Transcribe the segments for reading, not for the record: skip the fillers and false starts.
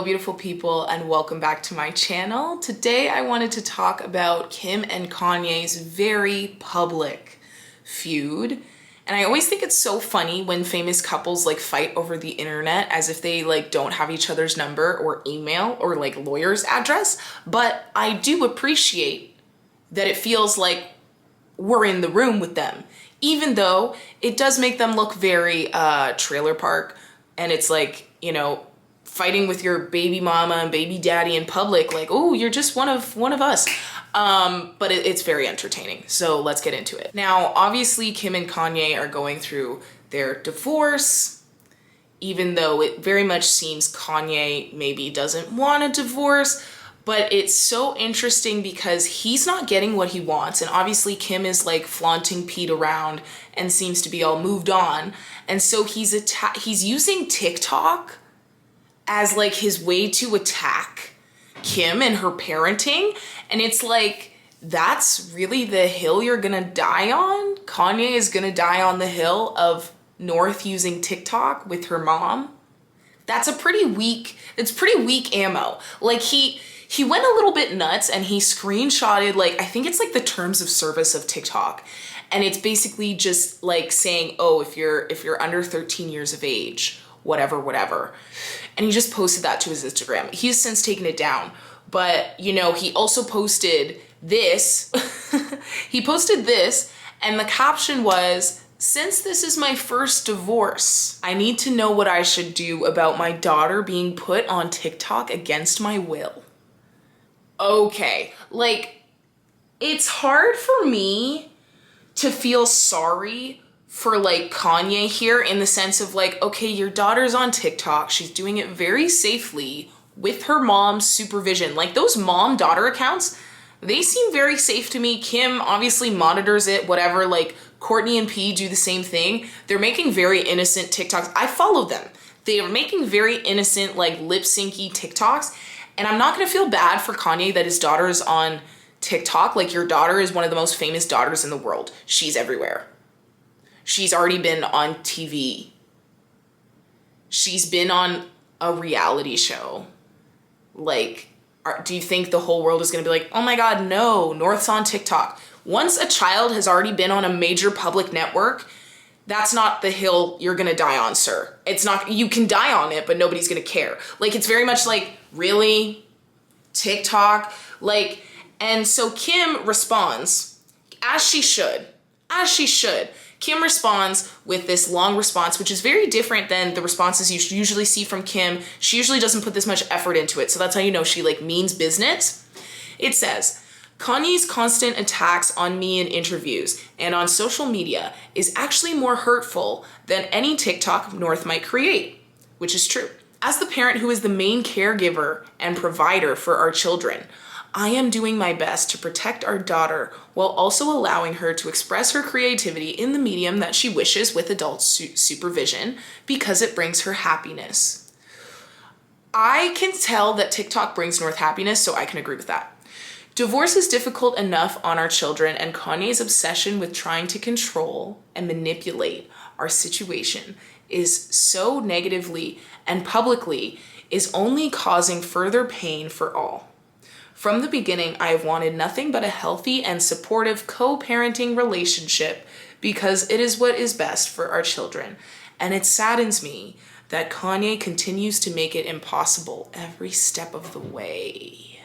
beautiful people, and welcome back to my channel. Today I wanted to talk about Kim and Kanye's very public feud. And I always think it's so funny when famous couples like fight over the internet as if they like don't have each other's number or email or like lawyer's address. But I do appreciate that it feels like we're in the room with them, even though it does make them look very trailer park. And it's like, you know, fighting with your baby mama and baby daddy in public, like, oh, you're just one of us. But it's very entertaining. So let's get into it. Now, obviously, Kim and Kanye are going through their divorce, even though it very much seems Kanye maybe doesn't want a divorce. But it's so interesting because he's not getting what he wants. And obviously Kim is like flaunting Pete around and seems to be all moved on. And so he's using TikTok as like his way to attack Kim and her parenting. And it's like, that's really the hill you're gonna die on? Kanye is gonna die on the hill of North using TikTok with her mom? It's pretty weak ammo. Like he went a little bit nuts and he screenshotted, like, I think it's like the terms of service of TikTok. And it's basically just like saying, oh, if you're under 13 years of age, whatever. And he just posted that to his Instagram. He's since taken it down. But, you know, he also posted this. He posted this, and the caption was, "Since this is my first divorce, I need to know what I should do about my daughter being put on TikTok against my will." Okay, like, it's hard for me to feel sorry for like Kanye here, in the sense of like, okay, your daughter's on TikTok. She's doing it very safely with her mom's supervision. Like, those mom-daughter accounts, they seem very safe to me. Kim obviously monitors it, whatever. Like, Courtney and P do the same thing. They're making very innocent TikToks. I follow them. They are making very innocent, like, lip-syncy TikToks. And I'm not gonna feel bad for Kanye that his daughter is on TikTok. Like, your daughter is one of the most famous daughters in the world. She's everywhere. She's already been on TV. She's been on a reality show. Like, do you think the whole world is gonna be like, oh my God, no, North's on TikTok? Once a child has already been on a major public network, that's not the hill you're gonna die on, sir. It's not, you can die on it, but nobody's gonna care. Like, it's very much like, really? TikTok? Like, and so Kim responds, as she should. Kim responds with this long response, which is very different than the responses you usually see from Kim. She usually doesn't put this much effort into it, so that's how you know she like means business. It says, "Kanye's constant attacks on me in interviews and on social media is actually more hurtful than any TikTok North might create," which is true. "As the parent who is the main caregiver and provider for our children, I am doing my best to protect our daughter while also allowing her to express her creativity in the medium that she wishes with adult supervision because it brings her happiness." I can tell that TikTok brings North happiness, so I can agree with that. "Divorce is difficult enough on our children, and Kanye's obsession with trying to control and manipulate our situation is so negatively and publicly is only causing further pain for all. From the beginning, I have wanted nothing but a healthy and supportive co-parenting relationship because it is what is best for our children. And it saddens me that Kanye continues to make it impossible every step of the way.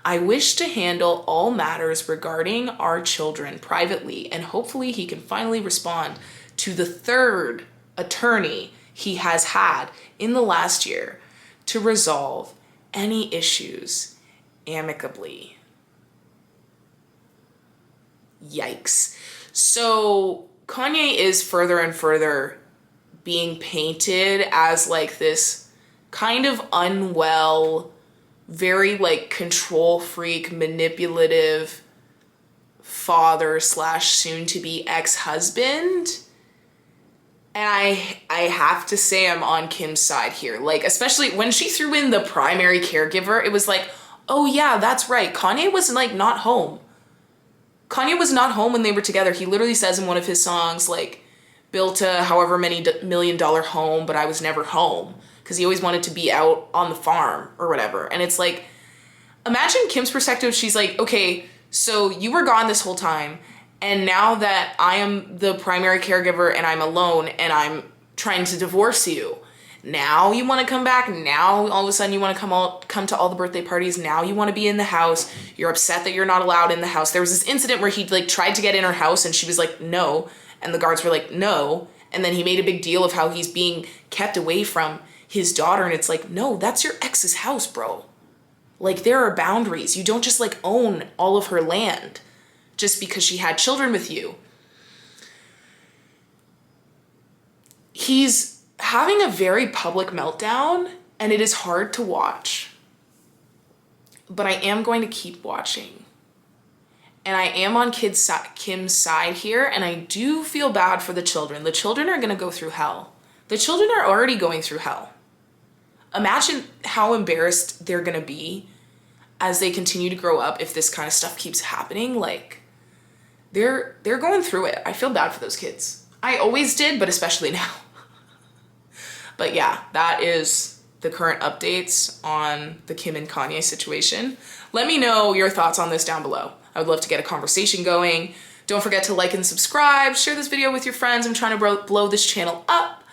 I wish to handle all matters regarding our children privately, and hopefully he can finally respond to the third attorney he has had in the last year to resolve any issues amicably." Yikes. So Kanye is further and further being painted as like this kind of unwell, very like control freak, manipulative father slash soon to be ex-husband. And I have to say I'm on Kim's side here. Like, especially when she threw in the primary caregiver, it was like, oh yeah, that's right. Kanye was like not home. Kanye was not home when they were together. He literally says in one of his songs, like, built a however many $1 million home, but I was never home. because he always wanted to be out on the farm or whatever. And it's like, imagine Kim's perspective. She's like, okay, so you were gone this whole time, and now that I am the primary caregiver and I'm alone and I'm trying to divorce you, now you want to come back. Now all of a sudden you want to come to all the birthday parties. Now you want to be in the house. You're upset that you're not allowed in the house. There was this incident where he like tried to get in her house and she was like, no. And the guards were like, no. And then he made a big deal of how he's being kept away from his daughter. And it's like, no, that's your ex's house, bro. Like, there are boundaries. You don't just like own all of her land just because she had children with you. He's having a very public meltdown, and it is hard to watch. But I am going to keep watching. And I am on Kim's side here, and I do feel bad for the children. The children are going to go through hell. The children are already going through hell. Imagine how embarrassed they're going to be as they continue to grow up if this kind of stuff keeps happening. Like, they're going through it. I feel bad for those kids. I always did, but especially now. But yeah, that is the current updates on the Kim and Kanye situation. Let me know your thoughts on this down below. I would love to get a conversation going. Don't forget to like and subscribe. Share this video with your friends. I'm trying to blow this channel up.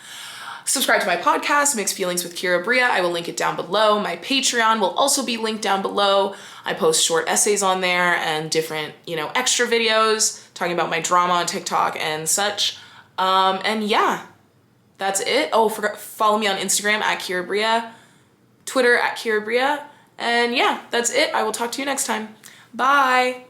Subscribe to my podcast, Mixed Feelings with Kira Bria. I will link it down below. My Patreon will also be linked down below. I post short essays on there and different, extra videos talking about my drama on TikTok and such. And yeah. That's it. Oh, follow me on Instagram at Kira Bria, Twitter at Kira Bria. And yeah, that's it. I will talk to you next time. Bye.